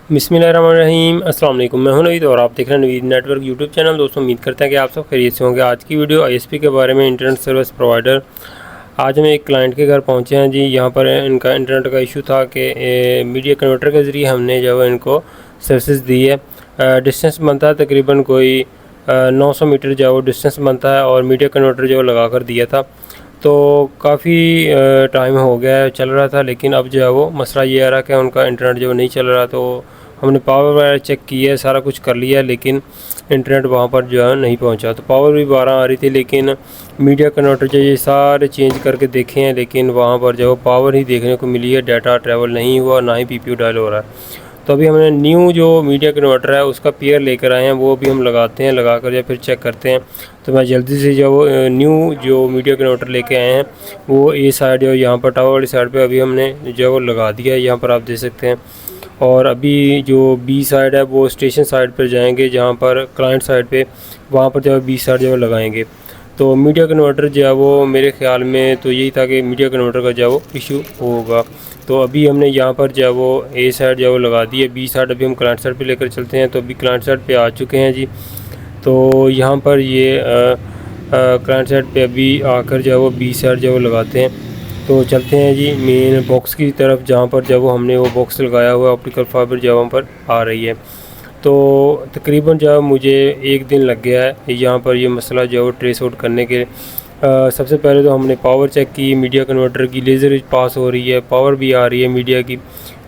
बिस्मिल्लाहिर्रहमानिर्रहीम। अस्सलाम वालेकुम। मैं हूं नवीद और आप देख रहे हैं नवीद नेटवर्क यूट्यूब चैनल। दोस्तों, उम्मीद करते हैं कि आप सब खैरियत से होंगे। आज की वीडियो आईएसपी के बारे में, इंटरनेट सर्विस प्रोवाइडर। आज हम एक क्लाइंट के घर पहुंचे हैं जी। यहां पर इनका इंटरनेट का इशू था कि मीडिया कन्वर्टर के ज़रिए हमने जो है इनको सर्विस दी है। डिस्टेंस बनता है तकरीबन कोई 900 मीटर जो है वो डिस्टेंस बनता है और मीडिया कन्वर्टर जो लगा कर दिया था। तो काफ़ी टाइम हो गया है चल रहा था, लेकिन अब जो है वो मसला ये आ रहा कि उनका इंटरनेट जो नहीं चल रहा। तो हमने पावर वगैरह चेक किया है, सारा कुछ कर लिया, लेकिन इंटरनेट वहाँ पर जो है नहीं पहुँचा। तो पावर भी 12 आ रही थी, लेकिन मीडिया कन्वर्टर जो ये सारे चेंज करके देखे हैं, लेकिन वहाँ पर जो पावर ही देखने को मिली है, डाटा ट्रैवल नहीं हुआ, ना ही पीपीयू डायल हो रहा है। तो अभी हमने न्यू जो मीडिया कन्वर्टर है उसका पेयर लेकर आए हैं, वो भी हम लगाते हैं, लगा कर या फिर चेक करते हैं। तो मैं जल्दी से जो न्यू जो मीडिया कन्वर्टर लेके आए हैं वो ये साइड जो यहाँ पर टावर वाली साइड पे अभी हमने जो वो लगा दिया है, यहाँ पर आप देख सकते हैं। और अभी जो बी साइड है वो स्टेशन साइड पर जाएंगे, जहाँ पर क्लाइंट साइड पे वहाँ पर जो बी साइड जो लगाएंगे। तो मीडिया कन्वर्टर जो है वो मेरे ख़्याल में तो यही था कि मीडिया कन्वर्टर का जो वो इशू होगा। तो अभी हमने यहाँ पर जो है वो ए साइड जो वो लगा दी है, बी साइड अभी हम क्लाइंट साइड पे लेकर चलते हैं। तो अभी क्लाइंट साइड पे आ चुके हैं जी। तो यहाँ पर ये क्लाइंट साइड पे अभी आकर जो है वो बी साइड जो वो लगाते हैं। तो चलते हैं जी मेन बॉक्स की तरफ, जहाँ पर जब हमने वो बॉक्स लगाया हुआ ऑप्टिकल फाइबर जो वहाँ पर आ रही है। तो तकरीबन जो मुझे एक दिन लग गया है यहाँ पर ये मसला जो है ट्रेस आउट करने के। सबसे पहले तो हमने पावर चेक की, मीडिया कन्वर्टर की लेज़र पास हो रही है, पावर भी आ रही है मीडिया की,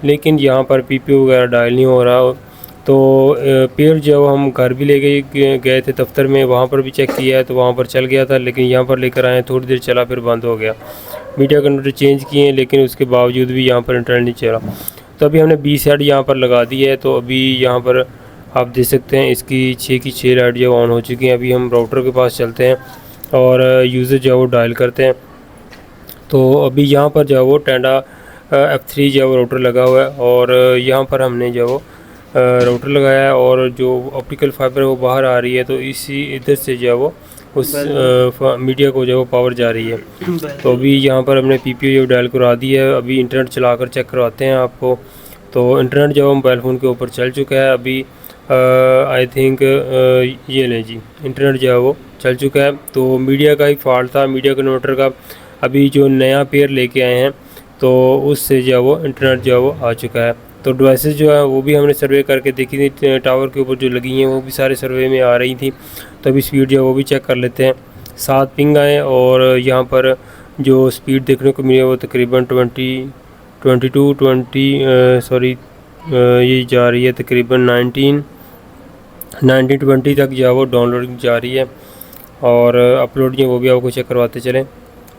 लेकिन यहाँ पर पीपीयू वगैरह डायल नहीं हो रहा। तो पेयर जो हम घर भी ले गए थे दफ्तर में, वहाँ पर भी चेक किया है तो वहाँ पर चल गया था, लेकिन यहाँ पर लेकर आए थोड़ी देर चला फिर बंद हो गया। मीडिया कन्वर्टर चेंज किए हैं, लेकिन उसके बावजूद भी यहाँ पर इंटरनेट नहीं चला। तो अभी हमने बी साइड यहाँ पर लगा दी है। तो अभी यहाँ पर आप देख सकते हैं इसकी 6 की 6 लाइट जो ऑन हो चुकी हैं। अभी हम राउटर के पास चलते हैं और यूज़र जो है वो डायल करते हैं। तो अभी यहाँ पर जो है वो टेंडा F3 जो है वो राउटर लगा हुआ है और यहाँ पर हमने जो वो राउटर लगाया है और जो ऑप्टिकल फाइबर है वो बाहर आ रही है। तो इसी इधर से जो है वो उस मीडिया को जो है वो पावर जा रही है। तो अभी यहाँ पर हमने पीपीयू डायल करा दी है। अभी इंटरनेट चलाकर चेक करवाते हैं आपको। तो इंटरनेट जो है मोबाइल फ़ोन के ऊपर चल चुका है। अभी आई थिंक ये लें जी, इंटरनेट जो है वो चल चुका है। तो मीडिया का ही फॉल्ट था, मीडिया कन्वर्टर का। अभी जो नया पेयर लेके आए हैं तो उससे जो है वो इंटरनेट जो है वो आ चुका है। तो डिवाइसेस जो है वो भी हमने सर्वे करके देखी थी, टावर के ऊपर जो लगी हैं वो भी सारे सर्वे में आ रही थी। तो अभी स्पीड जो है वो भी चेक कर लेते हैं। 7 पिंग आए और यहाँ पर जो स्पीड देखने को मिली है वो तकरीबन 20 ये जा रही है तकरीबन 19-20 तक जो है वो डाउनलोडिंग जा रही है। और अपलोडिंग वो भी आपको चेक करवाते चलें।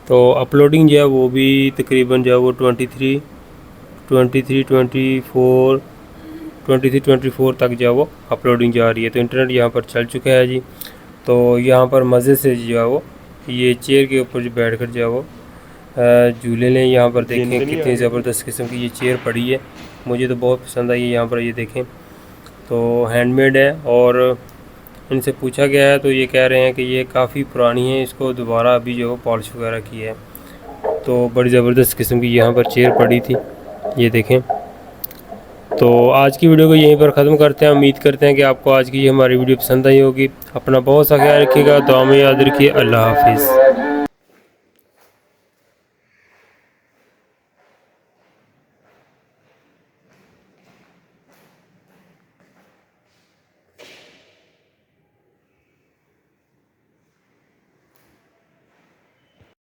तो अपलोडिंग जो है वो भी तकरीबन जो है वो 23, 24 तक जो है वो अपलोडिंग जा रही है। तो इंटरनेट यहाँ पर चल चुका है जी। तो यहाँ पर मज़े से जो है वो ये चेयर के ऊपर जो बैठ कर जो है वो झूले लें। यहाँ पर देखें कितनी ज़बरदस्त किस्म की ये चेयर पड़ी है, मुझे तो बहुत पसंद आई है। यहाँ पर ये देखें तो हैंडमेड है और इनसे पूछा गया है तो ये कह रहे हैं कि ये काफ़ी पुरानी है, इसको दोबारा अभी जो पॉलिश वगैरह की है। तो बड़ी ज़बरदस्त किस्म की यहाँ पर चेयर पड़ी थी, ये देखें। तो आज की वीडियो को यहीं पर ख़त्म करते हैं। उम्मीद करते हैं कि आपको आज की हमारी वीडियो पसंद आई होगी। अपना बहुत सा ख्याल रखिएगा, दुआ में याद रखिए। अल्लाह हाफिज़।